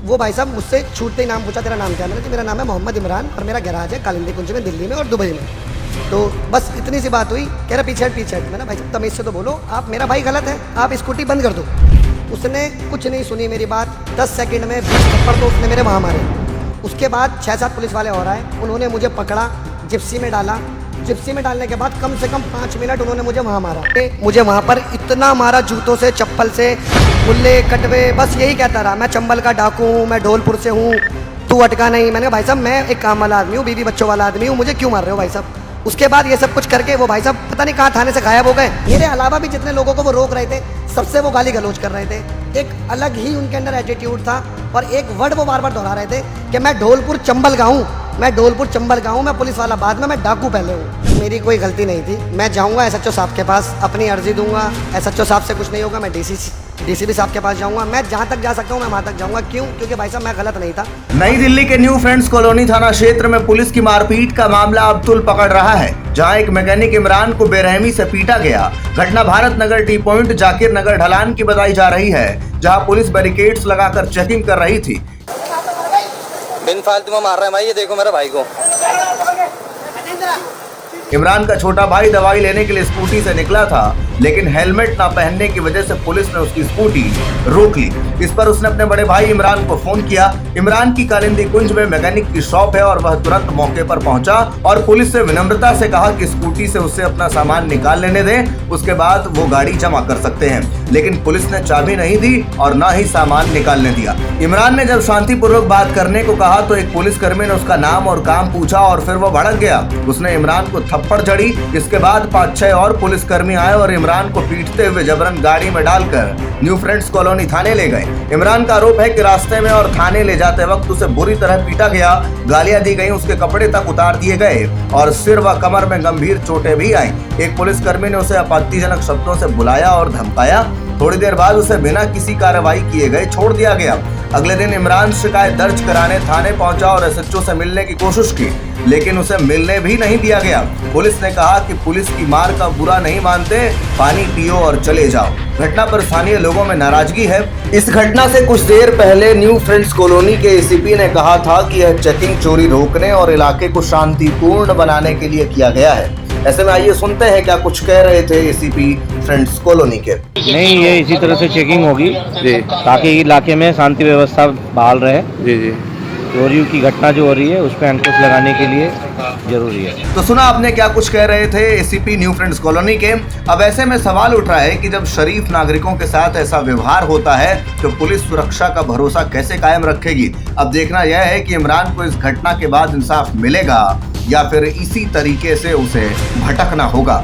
वो भाई साहब मुझसे छूटते ही नाम पूछा, तेरा नाम क्या है? मैंने कहा मेरा नाम है मोहम्मद इमरान और मेरा गैराज है कालिंदी कुंज में, दिल्ली में और दुबई में। तो बस इतनी सी बात हुई। कह रहा पीछे हट। मैंने भाई साहब तमीज़ से तो बोलो, आप मेरा भाई गलत है, आप स्कूटी बंद कर दो। उसने कुछ नहीं सुनी मेरी बात, 10 सेकंड में 20 थप्पड़ तो उसने मेरे वहाँ मारे। उसके बाद 6-7 पुलिस वाले और आए, उन्होंने मुझे पकड़ा, जिप्सी में डाला। जिप्सी में डालने के बाद कम से कम 5 मिनट उन्होंने मुझे वहाँ मारा। मुझे वहाँ पर इतना मारा, जूतों से, चप्पल से, गुल्ले कटवे, बस यही कहता रहा मैं चंबल का डाकू हूँ, मैं ढोलपुर से हूँ, तू अटका नहीं। मैंने कहा भाई साहब मैं एक काम वाला आदमी हूँ, बीवी बच्चों वाला आदमी हूँ, मुझे क्यों मार रहे हो भाई साहब? उसके बाद ये सब कुछ करके वो भाई साहब पता नहीं कहाँ थाने से गायब हो गए। मेरे अलावा भी जितने लोगों को वो रोक रहे थे, सबसे वो गाली गलौज कर रहे थे। एक अलग ही उनके अंदर एटीट्यूड था और एक वर्ड वो बार बार दोहरा रहे थे कि मैं ढोलपुर चंबल का हूँ, मैं ढोलपुर चंबल का हूँ, मैं पुलिस वाला बाद में, मैं डाकू पहले हूँ। मेरी कोई गलती नहीं थी। मैं जाऊँगा एसएचओ साहब के पास, अपनी अर्जी दूंगा, एसएचओ साहब से कुछ नहीं होगा, मैं डीसीपी साहब के पास जाऊंगा। मैं जहां तक जा सकता हूं मैं वहां तक जाऊंगा। क्यों? क्योंकि भाई साहब मैं गलत नहीं था। नई दिल्ली के न्यू फ्रेंड्स कॉलोनी थाना क्षेत्र में पुलिस की मारपीट का मामला अब तुल पकड़ रहा है, जहां एक मैकेनिक इमरान को बेरहमी से पीटा गया। घटना भारत नगर टी पॉइंट जाकिर नगर ढलान की बताई जा रही है, जहां पुलिस बैरिकेड्स लगाकर चेकिंग कर रही थी। बिन फालतू में मार रहा है भाई, ये देखो मेरे भाई को। इमरान का छोटा भाई दवाई लेने के लिए स्कूटी से निकला था, लेकिन हेलमेट ना पहनने की वजह से पुलिस ने उसकी स्कूटी रोक ली। इस पर उसने अपने बड़े भाई इमरान को फोन किया। इमरान की कालिंदी कुंज में मैकेनिक की शॉप है और वह तुरंत मौके पर पहुंचा और पुलिस से विनम्रता से कहा कि स्कूटी से उससे अपना सामान निकाल लेने दें, उसके बाद वो गाड़ी जमा कर सकते हैं। लेकिन पुलिस ने चाबी नहीं दी और न ही सामान निकालने दिया। इमरान ने जब शांतिपूर्वक बात करने को कहा तो एक पुलिसकर्मी ने उसका नाम और काम पूछा और फिर वो भड़क गया। उसने इमरान को थप्पड़ जड़ी। इसके बाद 5-6 और पुलिसकर्मी आए और इमरान को पीटते हुए जबरन गाड़ी में डालकर न्यू फ्रेंड्स कॉलोनी थाने ले गए। इमरान का आरोप है कि रास्ते में और थाने ले जाते वक्त उसे बुरी तरह पीटा गया, गालियां दी गई, उसके कपड़े तक उतार दिए गए और सिर व कमर में गंभीर चोटें भी आई। एक पुलिसकर्मी ने उसे आपत्तिजनक शब्दों से बुलाया और धमकाया। थोड़ी देर बाद उसे बिना किसी कार्रवाई किए गए छोड़ दिया गया। अगले दिन इमरान शिकायत दर्ज कराने थाने पहुंचा और एसएचओ से मिलने की कोशिश की, लेकिन उसे मिलने भी नहीं दिया गया। पुलिस ने कहा कि पुलिस की मार का बुरा नहीं मानते, पानी पियो और चले जाओ। घटना पर स्थानीय लोगों में नाराजगी है। इस घटना से कुछ देर पहले न्यू फ्रेंड्स कॉलोनी के एसीपी ने कहा था कि यह चेकिंग चोरी रोकने और इलाके को शांतिपूर्ण बनाने के लिए किया गया है। ऐसे में आइए सुनते हैं क्या कुछ कह रहे थे एसीपी फ्रेंड्स कॉलोनी के। नहीं, ये इसी तरह से चेकिंग होगी जी, ताकि इलाके में शांति व्यवस्था बहाल रहे। जी चोरियों की घटना जो हो रही है उस पर अंकुश लगाने के लिए जरूरी है। तो सुना आपने क्या कुछ कह रहे थे एसीपी न्यू फ्रेंड्स कॉलोनी के। अब ऐसे में सवाल उठ रहा है कि जब शरीफ नागरिकों के साथ ऐसा व्यवहार होता है तो पुलिस सुरक्षा का भरोसा कैसे कायम रखेगी। अब देखना यह है कि इमरान को इस घटना के बाद इंसाफ मिलेगा या फिर इसी तरीके से उसे भटकना होगा।